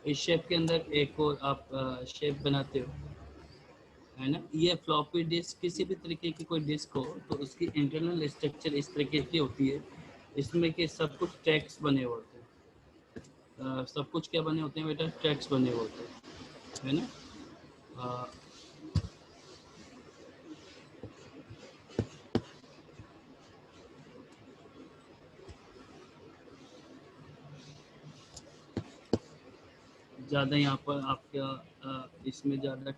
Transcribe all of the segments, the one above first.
इस शेप के अंदर एक और आप शेप बनाते हो, है ना। ये फ्लॉपी डिस्क किसी भी तरीके की कोई डिस्क हो तो उसकी इंटरनल स्ट्रक्चर इस तरीके की होती है, इसमें के सब कुछ ट्रैक्स बने हुए होते हैं। सब कुछ क्या बने होते हैं बेटा, ट्रैक्स बने हुए होते हैं, है ना। अ, ज़्यादा यहाँ पर आपका इसमें ज़्यादा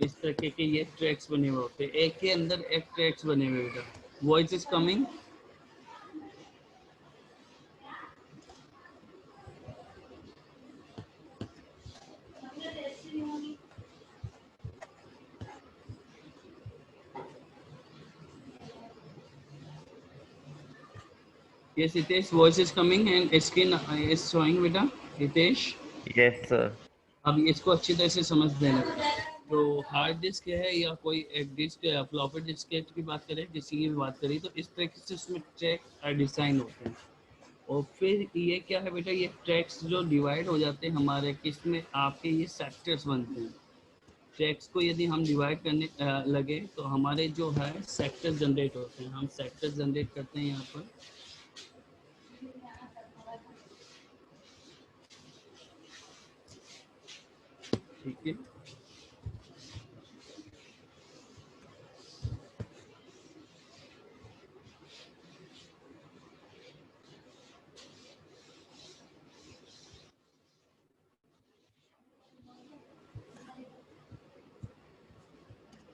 इस तरीके के ये ट्रैक्स बने हुए होते हैं, एक के अंदर एक ट्रैक्स बने हुए बेटा। Voice is coming. Yes, Hitesh, voice is coming and screen is showing बेटा, हितेश। Yes, sir. अब इसको अच्छी तरह से समझ देना। तो हार्ड डिस्क है या कोई एक डिस्क है, फ्लॉपी डिस्क की बात करें, किसी की भी बात करें, तो इस तरीके से उसमें ट्रैक डिजाइन होते हैं। और फिर ये क्या है बेटा, ये ट्रैक्स जो डिवाइड हो जाते हैं हमारे किसमें, आपके ये सेक्टर्स बनते हैं। ट्रैक्स को यदि हम डिवाइड करने लगे तो हमारे जो है सेक्टर जनरेट होते हैं, हम सेक्टर जनरेट करते हैं यहाँ पर। ठीक है,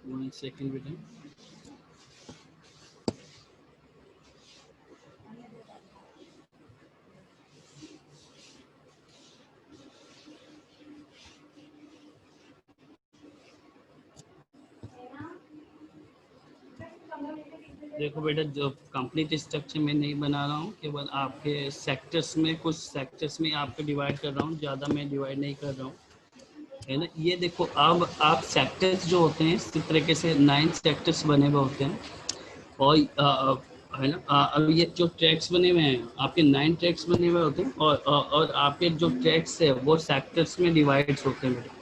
1 सेकंड बेटा। देखो बेटा, जो कंप्लीट स्ट्रक्चर मैं नहीं बना रहा हूँ, केवल आपके सेक्टर्स में, कुछ सेक्टर्स में आपको डिवाइड कर रहा हूँ, ज़्यादा मैं डिवाइड नहीं कर रहा हूँ, है ना। ये देखो, अब आप सेक्टर्स जो होते हैं इस तरीके से 9 सेक्टर्स बने हुए होते हैं। और है ना, अब ये जो ट्रैक्स बने हुए हैं आपके 9 ट्रैक्स बने हुए होते हैं, और आपके जो ट्रैक्स है वो सेक्टर्स में डिवाइड होते हैं बेटा।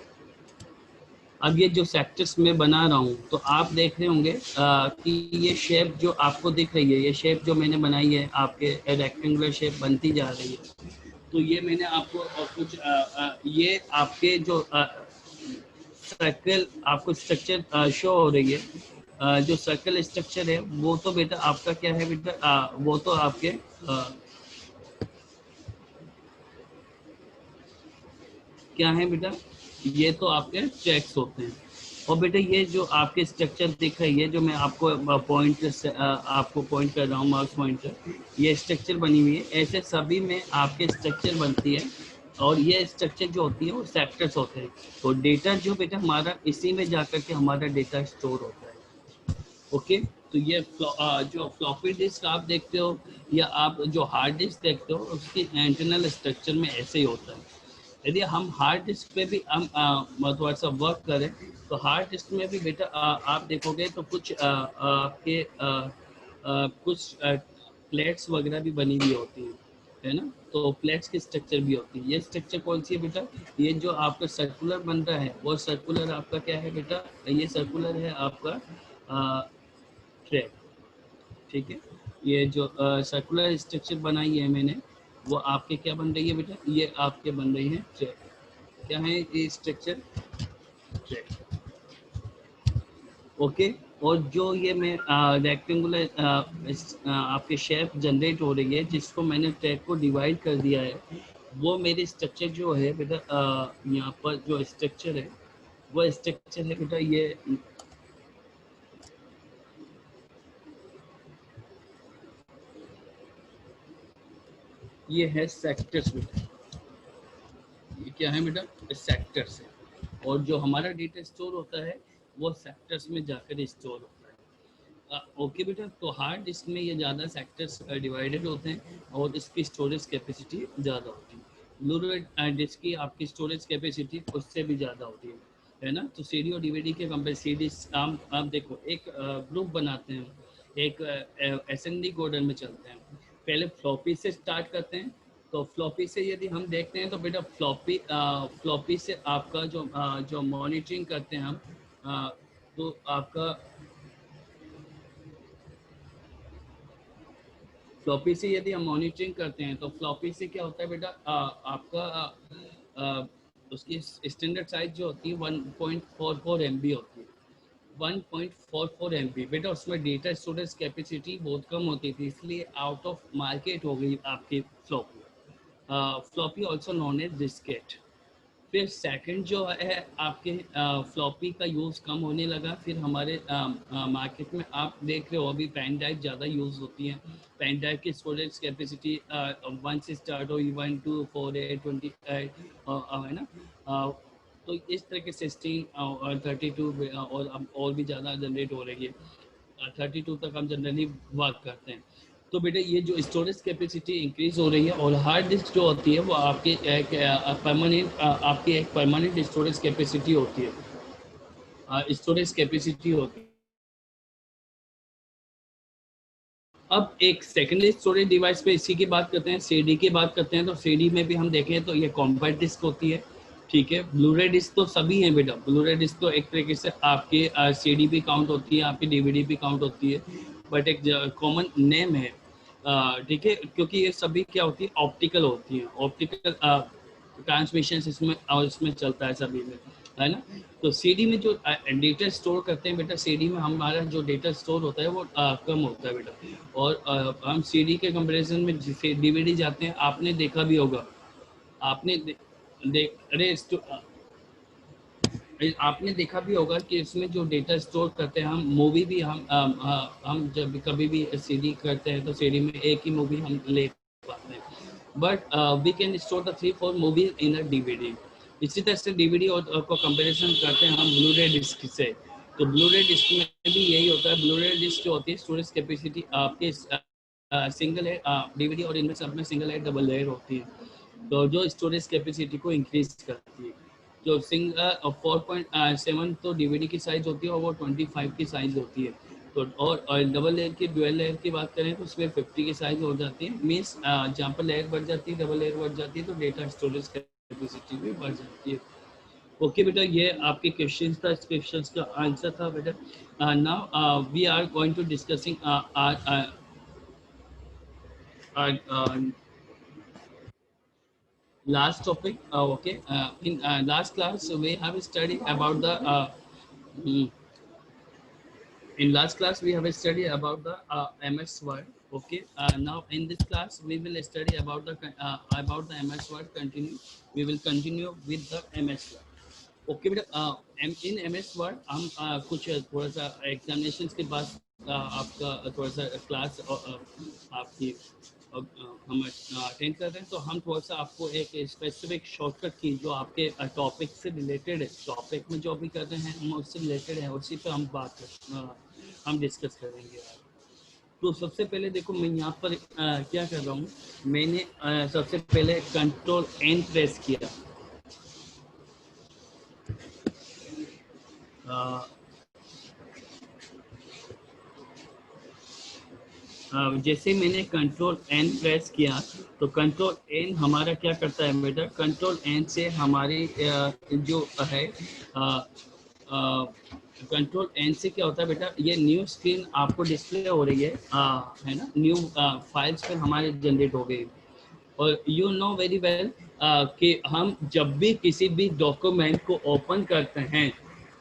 अब ये जो सेक्टर्स में बना रहा हूँ तो आप देख रहे होंगे कि ये शेप जो आपको दिख रही है, ये शेप जो मैंने बनाई है आपके रेक्टेंगुलर शेप बनती जा रही है। तो ये मैंने आपको कुछ ये आपके जो सर्कल आपको स्ट्रक्चर शो हो रही है, जो सर्कल स्ट्रक्चर है वो तो बेटा आपका क्या है बेटा, वो तो आपके क्या है बेटा, ये तो आपके ट्रैक्स होते हैं। और बेटा ये जो आपके स्ट्रक्चर दिख रही है, जो मैं आपको पॉइंट आपको पॉइंट कर रहा हूँ, मार्क्स पॉइंटर, ये स्ट्रक्चर बनी हुई है, ऐसे सभी में आपके स्ट्रक्चर बनती है। और ये स्ट्रक्चर जो होती है वो सेक्टर्स होते हैं। तो डेटा जो बेटा हमारा इसी में जाकर के हमारा डेटा स्टोर होता है। ओके, तो ये जो फ्लॉपी डिस्क आप देखते हो या आप जो हार्ड डिस्क देखते हो, उसकी इंटरनल स्ट्रक्चर में ऐसे ही होता है। यदि हम हार्ड डिस्क पे भी हम थोड़ा सा वर्क करें तो हार्ड डिस्क में भी बेटा आप देखोगे तो कुछ आपके कुछ प्लेट्स वगैरह भी बनी हुई होती हैं, है ना। तो प्लेट्स की स्ट्रक्चर भी होती है। ये स्ट्रक्चर कौन सी है बेटा, ये जो आपका सर्कुलर बन रहा है वो सर्कुलर आपका क्या है बेटा, ये सर्कुलर है आपका ट्रैक। ठीक है, ये जो सर्कुलर स्ट्रक्चर बनाई है मैंने, वो आपके क्या बन रही है बेटा, ये आपके बन रही है ट्रैक। क्या है ये स्ट्रक्चर, ट्रैक। ओके, और जो ये मैं रेक्टेंगुलर आपके शेप जनरेट हो रही है, जिसको मैंने ट्रैक को डिवाइड कर दिया है, वो मेरी स्ट्रक्चर जो है बेटा, यहाँ पर जो स्ट्रक्चर है वो स्ट्रक्चर है बेटा, ये है सेक्टर्स बेटा। ये क्या है बेटा, सेक्टर्स है। और जो हमारा डेटा स्टोर होता है वो सेक्टर्स में जाकर स्टोर होता है। ओके बेटा, तो हार्ड डिस्क में ये ज़्यादा सेक्टर्स डिवाइडेड होते हैं और इसकी स्टोरेज कैपेसिटी ज़्यादा होती है। ब्लू डिस्क की आपकी स्टोरेज कैपेसिटी उससे भी ज़्यादा होती है ना। तो सीडी और डीवीडी के कंपेयर सीडी, आप देखो एक ग्रुप बनाते हैं, एक असेंडिंग ऑर्डर में चलते हैं। पहले फ्लॉपी से स्टार्ट करते हैं, तो फ्लॉपी से यदि हम देखते हैं तो बेटा फ्लॉपी से आपका जो मॉनिटरिंग करते हैं हम, तो आपका फ्लॉपी से यदि हम मॉनिटरिंग करते हैं तो फ्लॉपी से क्या होता है बेटा, आपका उसकी स्टैंडर्ड साइज जो होती है 1.44 MB होती है। 1.44 MB बेटा, उसमें डेटा स्टोरेज कैपेसिटी बहुत कम होती थी, इसलिए आउट ऑफ मार्केट हो गई आपकी floppy. Floppy also known as diskette. फिर सेकंड जो है आपके फ्लॉपी का यूज़ कम होने लगा। फिर हमारे मार्केट में आप देख रहे हो अभी पेन ड्राइव ज़्यादा यूज़ होती है। पेन ड्राइव की स्टोरेज कैपेसिटी 1 से स्टार्ट हो, 1 2 4 8 28 है ना। तो इस तरह के 16 और 32 और अब और भी ज़्यादा जनरेट हो रही है। 32 तक हम जनरली वर्क करते हैं। तो बेटा ये जो स्टोरेज कैपेसिटी इंक्रीज हो रही है, और हार्ड डिस्क जो होती है वो आपकी एक परमानेंट स्टोरेज कैपेसिटी होती है, स्टोरेज कैपेसिटी होती है। अब एक सेकेंडरी स्टोरेज डिवाइस पे इसी की बात करते हैं, सीडी की बात करते हैं। तो सीडी में भी हम देखें तो ये कॉम्पैक्ट डिस्क होती है, ठीक है। ब्लूरे डिस्क तो सभी हैं बेटा, ब्लूरे डिस्क तो एक तरीके से आपके सीडी भी काउंट होती है, आपकी डीवीडी भी काउंट होती है, बट एक कॉमन नेम है, ठीक है, क्योंकि ये सभी क्या होती है, ऑप्टिकल होती है। ऑप्टिकल ट्रांसमिशन इसमें चलता है सभी में, है ना। तो सीडी में जो डेटा स्टोर करते हैं बेटा, सीडी में हमारा जो डेटा स्टोर होता है वो कम होता है बेटा। और हम सीडी के कंपैरिजन में डीवीडी जाते हैं, आपने देखा भी होगा, आपने देख अरे आपने देखा भी होगा कि इसमें जो डेटा स्टोर करते हैं हम, मूवी भी हम जब कभी भी सीडी करते हैं तो सीडी में एक ही मूवी हम ले पाते हैं, but we can store the 3-4 movie in a DVD. इसी तरह से डीवीडी और को कंपैरिजन करते हैं हम ब्लू रे डिस्क से। तो ब्लू रे डिस्क में भी यही होता है। ब्लू रे डिस्क जो होती है स्टोरेज कैपेसिटी आपके सिंगल है, डीवीडी और इनमें सब में सिंगल है, डबल लेयर होती है, तो जो स्टोरेज कैपेसिटी को इंक्रीज करती है। जो सिंगल 4.7 तो डीवीडी की साइज होती है और वो 25 की साइज होती है। तो और डबल लेयर की ड्यूअल लेयर की बात करें तो उसमें 50 की साइज हो जाती है। मीन्स जहाँ पर लेयर बढ़ जाती है, डबल लेयर बढ़ जाती है, तो डेटा स्टोरेज कैपेसिटी भी बढ़ जाती है। ओके बेटा, ये आपके क्वेश्चंस था, इस क्वेश्चंस का आंसर था बेटा। Now we are going to discussing last topic. Okay, in last class we have studied about the mm, in last class we have studied about the MS Word. Okay, now in this class we will study about the MS Word. We will continue with the MS Word. Okay बेटा, इन MS word हम कुछ थोड़ा सा examination के बाद आपका थोड़ा सा क्लास आपकी हम अटेंड कर रहे हैं, तो हम थोड़ा सा आपको एक स्पेसिफिक शॉर्टकट की जो आपके टॉपिक से रिलेटेड है, टॉपिक में जो भी कर रहे हैं हम उससे रिलेटेड है, उसी पे हम हम डिस्कस करेंगे। तो सबसे पहले देखो मैं यहाँ पर क्या कर रहा हूँ, मैंने सबसे पहले Ctrl+N प्रेस किया। जैसे मैंने Ctrl+N प्रेस किया तो Ctrl+N हमारा क्या करता है बेटा, Ctrl+N से हमारी जो है Ctrl+N से क्या होता है बेटा, ये न्यू स्क्रीन आपको डिस्प्ले हो रही है ना, न्यू फाइल्स पर हमारे जनरेट हो गई। और यू नो वेरी वेल कि हम जब भी किसी भी डॉक्यूमेंट को ओपन करते हैं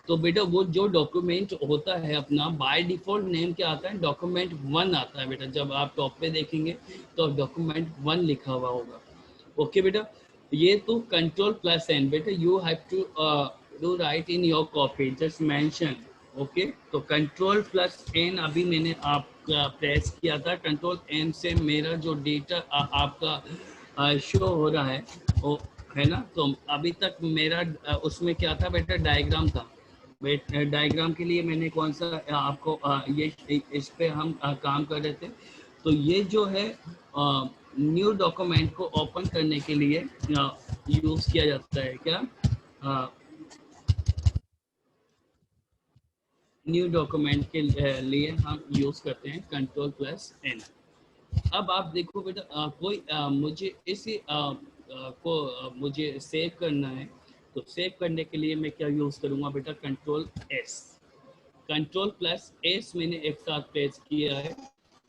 तो बेटा वो जो डॉक्यूमेंट होता है अपना बाय डिफॉल्ट नेम क्या आता है, डॉक्यूमेंट 1 आता है बेटा। जब आप टॉप पे देखेंगे तो डॉक्यूमेंट 1 लिखा हुआ होगा। ओके बेटा, ये तो Ctrl+N बेटा, you have to do write in your copy, just mention. Okay, तो Ctrl+N अभी मैंने आपका प्रेस किया था। Ctrl+N से मेरा जो डेटा आपका शो हो रहा है वो है ना। तो अभी तक मेरा उसमें क्या था बेटा, डायग्राम था। डायग्राम के लिए मैंने कौन सा आपको ये इस पे हम काम कर रहे थे। तो ये जो है न्यू डॉक्यूमेंट को ओपन करने के लिए यूज किया जाता है क्या, न्यू डॉक्यूमेंट के लिए हम यूज करते हैं Ctrl+N। अब आप देखो बेटा मुझे इसी मुझे सेव करना है, तो सेव करने के लिए मैं क्या यूज करूंगा बेटा, control S. Control plus S मैंने एक साथ प्रेस किया है,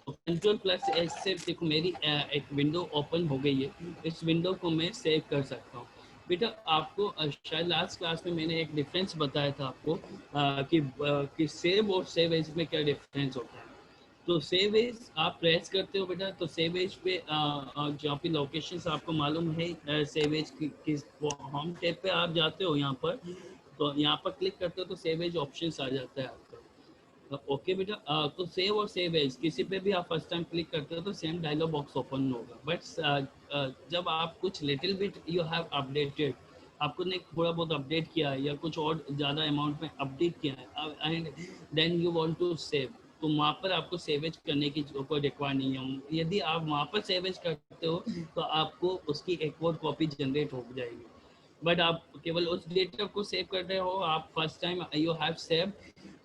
तो कंट्रोल प्लस एस से देखो मेरी एक विंडो ओपन हो गई है। इस विंडो को मैं सेव कर सकता हूँ। बेटा आपको शायद लास्ट क्लास में मैंने एक डिफरेंस बताया था आपको कि सेव और सेव एज में क्या डिफरेंस होता है। तो सेव एज आप प्रेस करते हो बेटा, तो सेव एज पे जहाँ पे लोकेशन आपको मालूम है, सेव एज किस होम टैब पे आप जाते हो यहाँ पर, तो यहाँ पर क्लिक करते हो तो सेव एज ऑप्शन आ जाता है आपका। ओके बेटा, तो सेव और सेव एज किसी पे भी आप फर्स्ट टाइम क्लिक करते हो तो सेम डायलॉग बॉक्स ओपन होगा। बट जब आप कुछ little bit you have updated, आपको ने थोड़ा बहुत अपडेट किया है या कुछ और ज़्यादा अमाउंट में अपडेट किया है and then you want to save, तो वहाँ पर आपको सेवेज करने की कोई रिक्वायर नहीं है। यदि आप वहाँ पर सेवेज करते हो तो आपको उसकी एक और कॉपी जनरेट हो जाएगी। बट आप केवल उस डेटा को सेव कर रहे हो, आप first time you have save,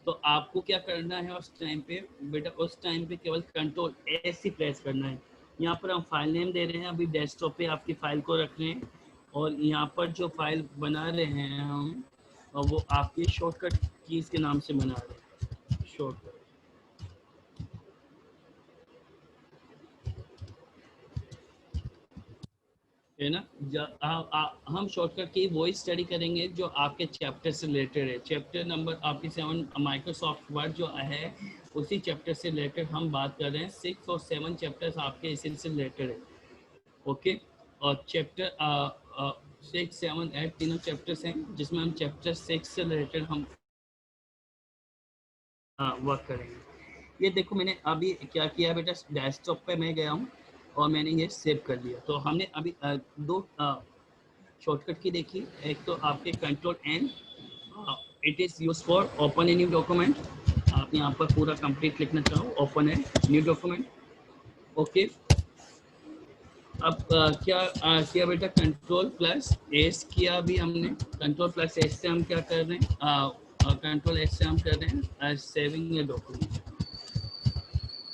तो आपको क्या करना है उस टाइम पे बेटा, उस टाइम पे केवल कंट्रोल एस ही प्रेस करना है। यहाँ पर हम फाइल नेम दे रहे हैं, अभी डेस्कटॉप पे आपकी फाइल को रख रहे हैं, और यहाँ पर जो फाइल बना रहे हैं हम, वो आपके शॉर्टकट कीज के नाम से बना रहे हैं, शॉर्टकट है ना। हम शॉर्टकट की वही स्टडी करेंगे जो आपके चैप्टर से रिलेटेड है। चैप्टर नंबर आपकी 7 माइक्रोसॉफ्ट वर्ड जो है उसी चैप्टर से रिलेटेड हम बात कर रहे हैं। 6 और 7 चैप्टर्स आपके इसी से रिलेटेड है। ओके, और चैप्टर 6, 7, 8 तीनों चैप्टर्स हैं, जिसमें हम चैप्टर 6 से रिलेटेड हम वर्क करेंगे। ये देखो मैंने अभी क्या किया बेटा, डेस्कटॉप पे मैं गया हूँ और मैंने ये सेव कर लिया। तो हमने अभी दो शॉर्टकट की देखी। एक तो आपके control N, it is use for open a new document. आप यहाँ पर पूरा कंप्लीट लिखना चाहो, ओपन है न्यू डॉक्यूमेंट। ओके, अब किया बेटा, कंट्रोल प्लस एस किया अभी हमने। कंट्रोल प्लस एस से हम क्या कर रहे हैं, कंट्रोल एस से हम कर रहे हैं saving a document,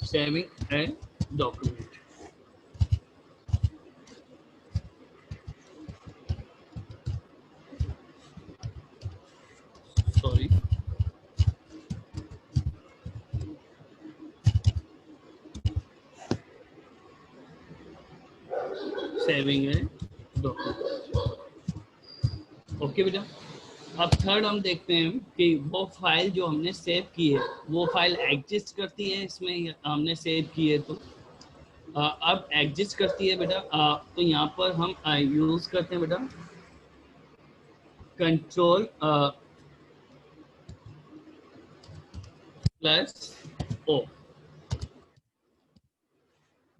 saving a document. Sorry, saving a document. Okay बेटा, अब थर्ड हम देखते हैं कि वो फाइल जो हमने सेव की है वो फाइल एग्जिस्ट करती है इसमें, हमने सेव की है तो अब एग्जिस्ट करती है बेटा, तो यहाँ पर हम यूज करते हैं बेटा कंट्रोल प्लस ओ।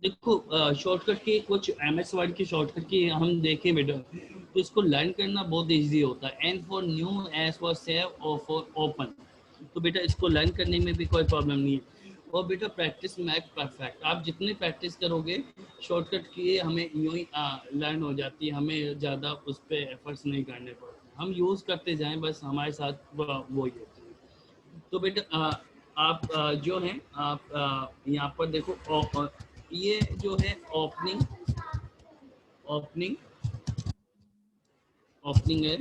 देखो शॉर्टकट की कुछ एमएस वर्ड की शॉर्टकट की हम देखें बेटा, तो इसको लर्न करना बहुत इजी होता है। N for new, S for save, O for open. तो बेटा इसको लर्न करने में भी कोई प्रॉब्लम नहीं है। और बेटा प्रैक्टिस मैक परफेक्ट, आप जितनी प्रैक्टिस करोगे शॉर्टकट की हमें यूं ही लर्न हो जाती है, हमें ज़्यादा उस पर एफर्ट्स नहीं करने पड़ते, हम यूज़ करते जाएं, बस हमारे साथ वो ही होती है। तो बेटा आप जो हैं आप यहाँ पर देखो ये जो है ओपनिंग, ओपनिंग, ओपनिंग है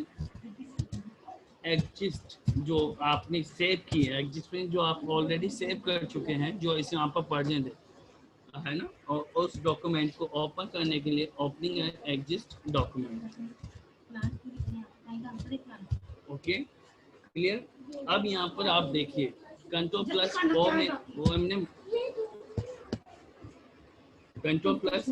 एग्जिस्ट, जो आपने सेव की है एग्जिस्ट में, जो आप ऑलरेडी सेव कर चुके हैं, जो इसे यहाँ पर पढ़ने दे, है ना। और उस डॉक्यूमेंट को ओपन करने के लिए ओपनिंग है एग्जिस्ट डॉक्यूमेंट। Okay, clear. अब यहाँ पर आप देखिए कंट्रोल प्लस ओ में वो हमने कंट्रोल प्लस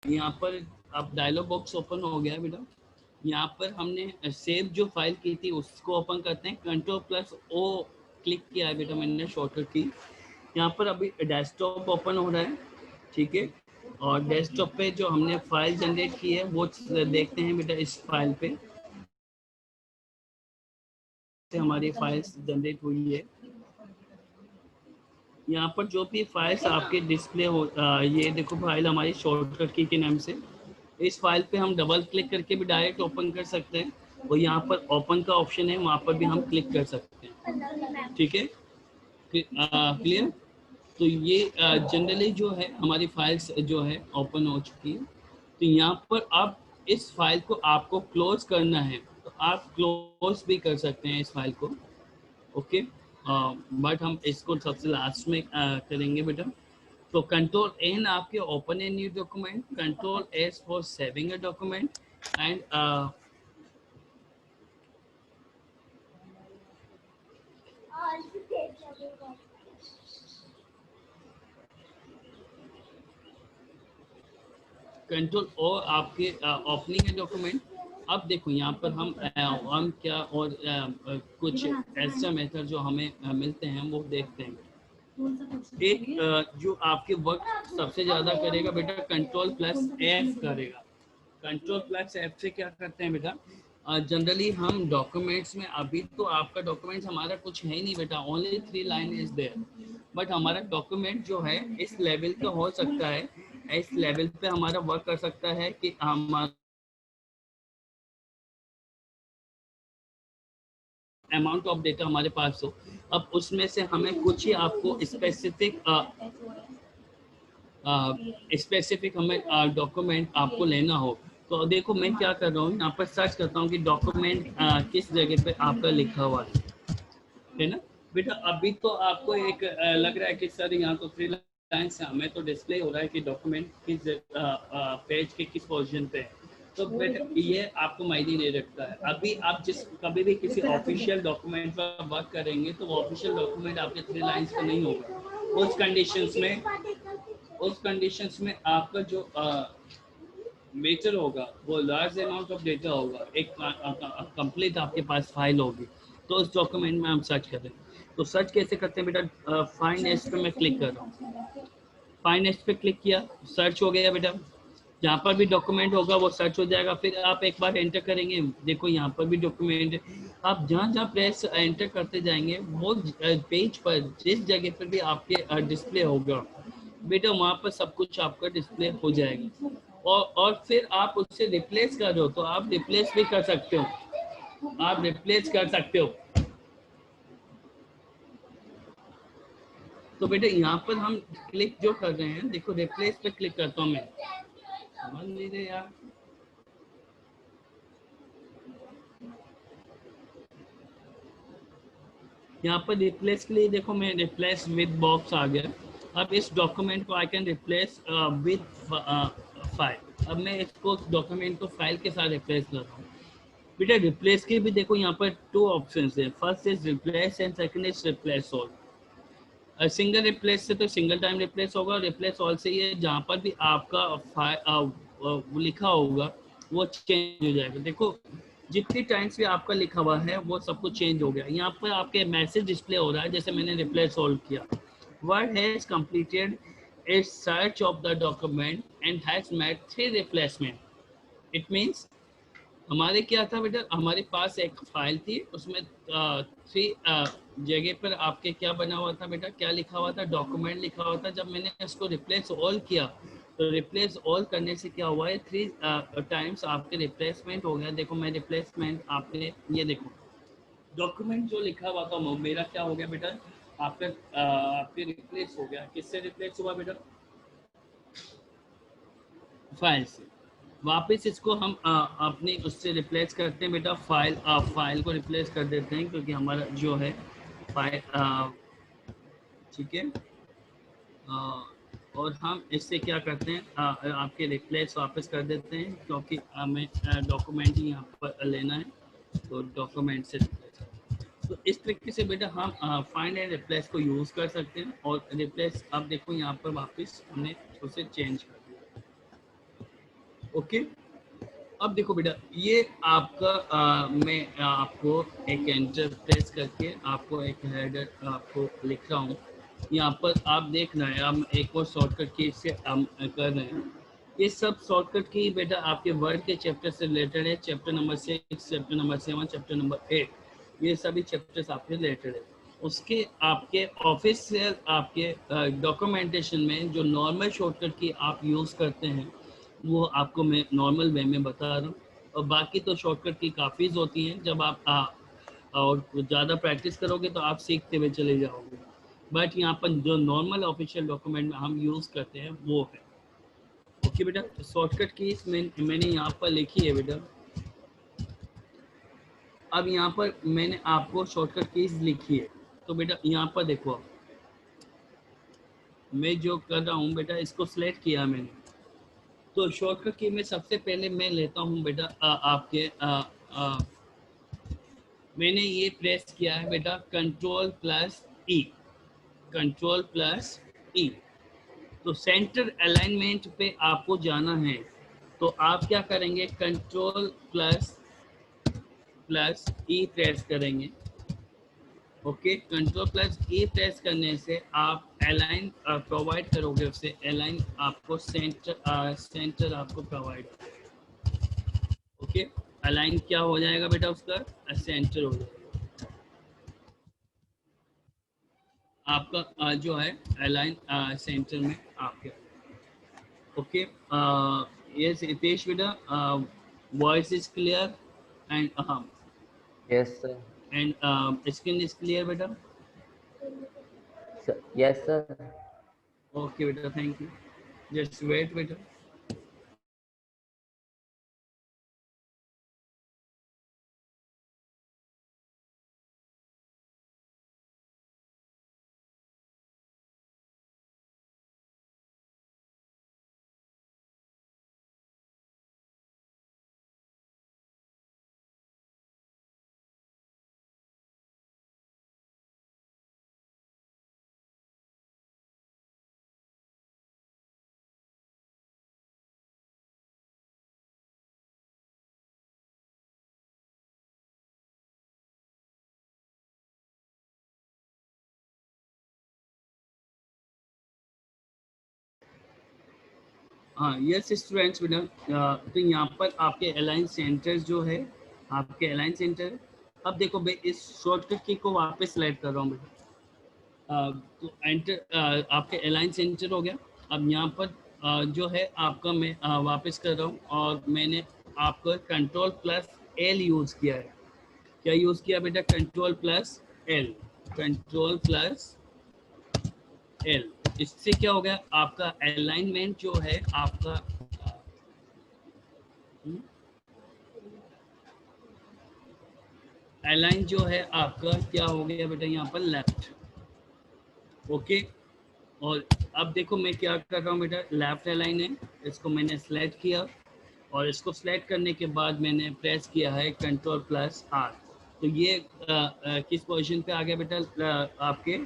यहाँ पर अब डायलॉग बॉक्स ओपन हो गया बेटा। यहाँ पर हमने सेव जो फाइल की थी उसको ओपन करते हैं, कंट्रोल प्लस ओ क्लिक किया है बेटा मैंने शॉर्टकट की। यहाँ पर अभी डेस्कटॉप ओपन हो रहा है, ठीक है। और डेस्कटॉप पे जो हमने फाइल जनरेट की है वो देखते हैं बेटा, इस फाइल पे से हमारी फाइल जनरेट हुई है। यहाँ पर जो भी फाइल्स आपके डिस्प्ले हो, ये देखो फाइल हमारी शॉर्टकट की के नाम से, इस फाइल पे हम डबल क्लिक करके भी डायरेक्ट ओपन कर सकते हैं, और यहाँ पर ओपन का ऑप्शन है, वहाँ पर भी हम क्लिक कर सकते हैं। ठीक है, क्लियर। तो ये जनरली जो है हमारी फाइल्स जो है ओपन हो चुकी है। तो यहाँ पर आप इस फाइल को आपको क्लोज करना है तो आप क्लोज भी कर सकते हैं इस फाइल को। ओके, बट हम इसको सबसे लास्ट में करेंगे बेटा। तो कंट्रोल एन आपके open a new document, control S for saving a document, and control और आपके ओपनिंग ए डॉक्यूमेंट। अब देखो यहाँ पर हम क्या और कुछ ऐसा मेथड जो हमें मिलते हैं वो देखते हैं। एक जो आपके वक्त सबसे ज्यादा करेगा बेटा, कंट्रोल प्लस एफ करेगा। कंट्रोल प्लस एफ से क्या करते हैं बेटा, जनरली हम डॉक्यूमेंट्स में, अभी तो आपका डॉक्यूमेंट्स हमारा कुछ है ही नहीं बेटा, only 3 line is there, but हमारा डॉक्यूमेंट जो है इस लेवल का हो सकता है, इस लेवल पे हमारा वर्क कर सकता है कि हमारा अमाउंट ऑफ डेटा हमारे पास हो। अब उसमें से हमें कुछ ही आपको स्पेसिफिक हमें डॉक्यूमेंट आपको लेना हो, तो देखो मैं क्या कर रहा हूँ, यहाँ पर सर्च करता हूँ कि डॉक्यूमेंट किस जगह पे आपका लिखा हुआ है ना बेटा। अभी तो आपको एक लग रहा है कि सर यहाँ तो 3 लाइन से हमें तो डिस्प्ले हो रहा है कि डॉक्यूमेंट किस पेज के किस पोजीशन पे है, तो बेटा ये आपको मायने नहीं रखता है। अभी आप जिस कभी भी किसी ऑफिशियल डॉक्यूमेंट पर वर्क करेंगे तो वो ऑफिशियल डॉक्यूमेंट आपके 3 लाइन्स का नहीं होगा। उस कंडीशंस में आपका जो मेटर होगा वो लार्ज अमाउंट ऑफ डेटा होगा, एक कंप्लीट आपके पास फाइल होगी, तो उस डॉक्यूमेंट में हम सर्च करें। तो सर्च कैसे करते हैं बेटा, फाइंड एस पे मैं क्लिक कर रहा हूँ, फाइंड एस पे क्लिक किया, सर्च हो गया बेटा। जहाँ पर भी डॉक्यूमेंट होगा वो सर्च हो जाएगा, फिर आप एक बार एंटर करेंगे, देखो यहाँ पर भी डॉक्यूमेंट, आप जहाँ जहाँ प्रेस एंटर करते जाएंगे वो पेज पर जिस जगह पर भी आपके डिस्प्ले होगा बेटा, वहाँ पर सब कुछ आपका डिस्प्ले हो जाएगा। और फिर आप उससे रिप्लेस कर रहे हो तो आप रिप्लेस भी कर सकते हो, आप रिप्लेस कर सकते हो। तो बेटा यहाँ पर हम क्लिक जो कर रहे हैं, देखो रिप्लेस पे क्लिक करता हूँ मैं, समझ नहीं रहे यार, यहाँ पर रिप्लेस के लिए देखो मैं रिप्लेस विद बॉक्स आ गया। अब इस डॉक्यूमेंट को I can replace with file. अब मैं इसको डॉक्यूमेंट को फाइल के साथ रिप्लेस कर रहा हूँ बेटा। रिप्लेस के भी देखो यहाँ पर 2 ऑप्शंस है, first is replace and second is replace all. Single replace से तो सिंगल टाइम रिप्लेस होगा, रिप्लेस ऑल से ये जहाँ पर भी आपका लिखा होगा वो चेंज हो जाएगा। देखो जितनी टाइम्स भी आपका लिखा हुआ है वो सब कुछ चेंज हो गया। यहाँ पर आपके मैसेज डिस्प्ले हो रहा है, जैसे मैंने रिप्लेस सॉल्व किया, word has completed A search of the document and has made 3 replacement. It means हमारे क्या था बेटा, हमारे पास एक फाइल थी, उसमें 3 जगह पर आपके क्या बना हुआ था बेटा, क्या लिखा हुआ था, डॉक्यूमेंट लिखा हुआ था। जब मैंने इसको रिप्लेस ऑल किया तो रिप्लेस ऑल करने से क्या हुआ है, 3 टाइम्स आपके रिप्लेसमेंट हो गया। देखो मैं रिप्लेसमेंट आपने ये देखो डॉक्यूमेंट जो लिखा हुआ था मेरा क्या हो गया बेटा, आपके रिप्लेस हो गया। किससे रिप्लेस हुआ बेटा, फाइल से। वापस इसको हम अपने उससे रिप्लेस करते हैं बेटा, फाइल को रिप्लेस कर देते हैं क्योंकि हमारा जो है फाइल ठीक है। और हम इससे क्या करते हैं, आपके रिप्लेस वापस कर देते हैं क्योंकि हमें डॉक्यूमेंट ही यहाँ पर लेना है, तो डॉक्यूमेंट से रिप्लेस। तो इस तरीके से बेटा हम फाइंड एंड रिप्लेस को यूज़ कर सकते हैं। और रिप्लेस अब देखो यहाँ पर वापस हमने उसे चेंज कर दिया। ओके, अब देखो बेटा ये आपका मैं आपको एक एंटर प्रेस करके आपको एक हेडर आपको लिख रहा हूँ। यहाँ पर आप देख रहे हैं हम एक और शॉर्टकट की से हम कर रहे हैं। ये सब शॉर्टकट की बेटा आपके वर्ड के चैप्टर से रिलेटेड है, chapter number 6, chapter number 7, chapter number 8, ये सभी चैप्टर्स आपके रिलेटेड है। उसके आपके ऑफिशियल आपके डॉक्यूमेंटेशन में जो नॉर्मल शॉर्टकट की आप यूज़ करते हैं वो आपको मैं नॉर्मल वे में बता रहा हूँ। और बाकी तो शॉर्टकट की काफ़ी होती हैं, जब आप और ज़्यादा प्रैक्टिस करोगे तो आप सीखते हुए चले जाओगे। बट यहाँ पर जो नॉर्मल ऑफिशियल डॉक्यूमेंट में हम यूज़ करते हैं वो है। ओके बेटा, तो शॉर्टकट की मैंने यहाँ पर लिखी है बेटा। अब यहाँ पर मैंने आपको शॉर्टकट कीज लिखी है, तो बेटा यहाँ पर देखो आप, मैं जो कर रहा हूँ बेटा इसको सिलेक्ट किया मैंने। तो शॉर्टकट की में सबसे पहले मैं लेता हूँ बेटा आपके मैंने ये प्रेस किया है बेटा कंट्रोल प्लस ई, कंट्रोल प्लस ई। तो सेंटर अलाइनमेंट पे आपको जाना है, तो आप क्या करेंगे, कंट्रोल प्लस ई प्रेस करेंगे। ओके, कंट्रोल प्लस ई प्रेस करने से आप अलाइन प्रोवाइड करोगे, उससे अलाइन आपको सेंटर आपको प्रोवाइड। ओके, अलाइन क्या हो जाएगा बेटा, उसका सेंटर हो जाएगा आपका जो है अलाइन सेंटर में आपके। ओके, यस हितेश बेटा, voice is clear and Yes, sir. And screen is clear बेटा। Yes, sir. ओके बेटा, थैंक यू, जस्ट वेट बेटा। हाँ यस स्टूडेंट्स बेटा, तो यहाँ पर आपके अलाइन सेंटर जो है, आपके अलाइन सेंटर। अब देखो मैं इस शॉर्टकट की को वापस सेलेक्ट कर रहा हूँ बेटा। तो एंटर आपके अलाइन सेंटर हो गया। अब यहाँ पर जो है आपका मैं वापस कर रहा हूँ, और मैंने आपका कंट्रोल प्लस एल यूज़ किया है। क्या यूज़ किया बेटा, control plus L, control plus L. इससे क्या हो गया, आपका अलाइनमेंट जो है आपका अलाइन जो है आपका क्या हो गया बेटा, यहाँ पर लेफ्ट। ओके, और अब देखो मैं क्या कर रहा हूँ बेटा, लेफ्ट अलाइन है, इसको मैंने सेलेक्ट किया, और इसको सेलेक्ट करने के बाद मैंने प्रेस किया है कंट्रोल प्लस आर। तो ये किस पोजीशन पे आ गया बेटा, आपके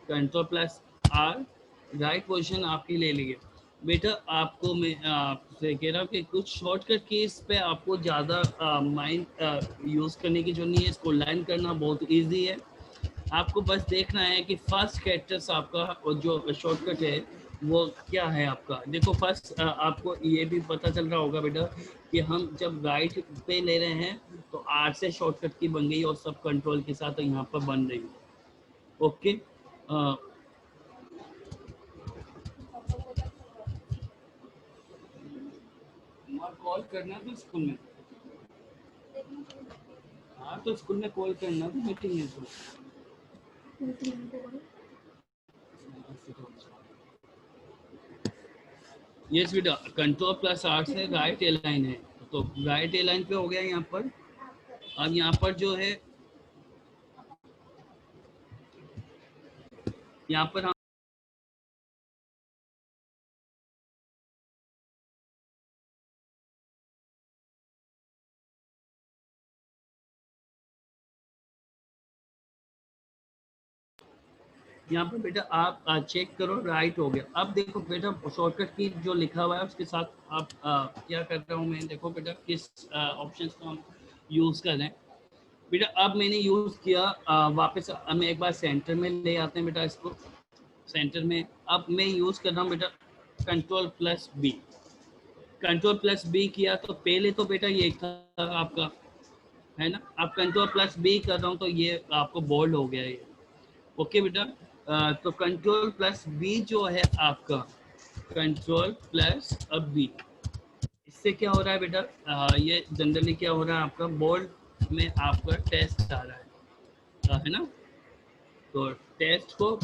control plus R right position आपकी ले ली है। बेटा आपको मैं आपसे कह रहा हूँ कि कुछ शॉर्टकट कीज पे आपको ज़्यादा माइंड यूज़ करने की जो नहीं है, इसको लर्न करना बहुत इजी है। आपको बस देखना है कि फर्स्ट कैरेक्टर्स आपका जो शॉर्टकट है वो क्या है आपका। देखो फर्स्ट आपको ये भी पता चल रहा होगा बेटा कि हम जब राइट पे ले रहे हैं तो आर से शॉर्टकट की बन गई और सब कंट्रोल के साथ यहाँ पर बन रही है। ओके, कॉल करना तो स्कूल में, हाँ तो स्कूल में कॉल करना तो मीटिंग है तो। यस बेटा, कंट्रोल प्लस आर से राइट ए लाइन है, तो राइट ए लाइन पे हो गया यहाँ पर। अब यहाँ पर जो है, यहाँ पर हम यहाँ पर बेटा आप चेक करो राइट हो गया। अब देखो बेटा शॉर्टकट की जो लिखा हुआ है उसके साथ आप क्या कर रहा हूँ मैं, देखो बेटा किस ऑप्शंस को हम यूज़ कर रहे हैं। बेटा अब मैंने यूज़ किया वापस हम एक बार सेंटर में ले आते हैं बेटा इसको, सेंटर में अब मैं यूज़ कर रहा हूँ बेटा control plus B. Control plus B किया तो पहले तो बेटा ये था आपका, है ना। अब कंट्रोल प्लस बी कर रहा हूँ तो ये आपको बोल्ड हो गया ये। ओके बेटा, तो कंट्रोल प्लस बी जो है आपका, कंट्रोल प्लस अब बी, इससे क्या हो रहा है बेटा, ये जनरली क्या हो रहा है आपका बोर्ड में आपका टेस्ट आ रहा है ना, तो टेस्ट को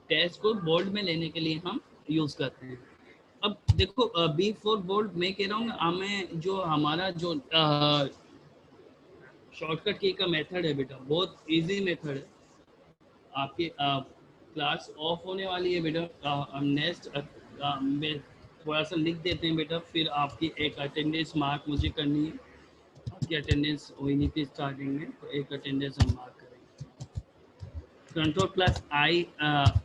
टेस्ट को बोर्ड में लेने के लिए हम यूज करते हैं। अब देखो बी फोर बोर्ड मैं कह रहा हूँ हमें जो हमारा जो शॉर्टकट की का मेथड है बेटा, बहुत इजी मेथड है। आपकी क्लास ऑफ होने वाली है बेटा, हम नेक्स्ट में थोड़ा सा लिख देते हैं बेटा, फिर आपकी एक अटेंडेंस मार्क मुझे करनी है। आपकी अटेंडेंस हुई नहीं थी स्टार्टिंग में, तो एक अटेंडेंस हम मार्क करेंगे। कंट्रोल प्लस आई,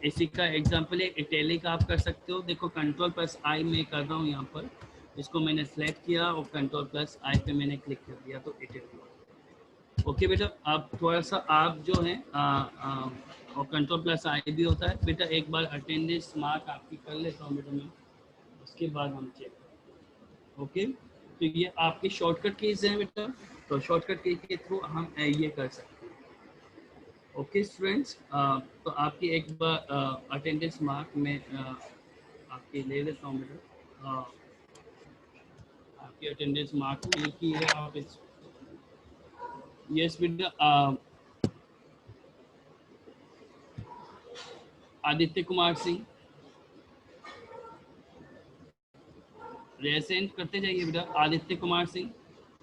इसी का एग्जांपल है, इटैलिक का आप कर सकते हो। देखो कंट्रोल प्लस आई मैं कर रहा हूँ यहाँ पर, इसको मैंने सेलेक्ट किया और कंट्रोल प्लस आई पे मैंने क्लिक कर दिया तो इटैलिक। ओके बेटा, अब थोड़ा सा आप जो है और कंट्रोल प्लस आई भी होता है बेटा, एक बार अटेंडेंस मार्क आपकी कर लेता हूँ बेटा मैं, उसके बाद हम चेक करें। ओके, तो ये आपकी शॉर्टकट कीज है बेटा, तो शॉर्टकट की के थ्रू हम ये कर सकते हैं। ओके स्टूडेंट्स, तो आपकी एक बार अटेंडेंस मार्क में आपकी ले लेता हूँ बेटा, आपकी अटेंडेंस मार्क में की है आप इस, यस बेटा, आदित्य कुमार सिंह, रेसेंट करते जाइए बेटा, आदित्य कुमार सिंह।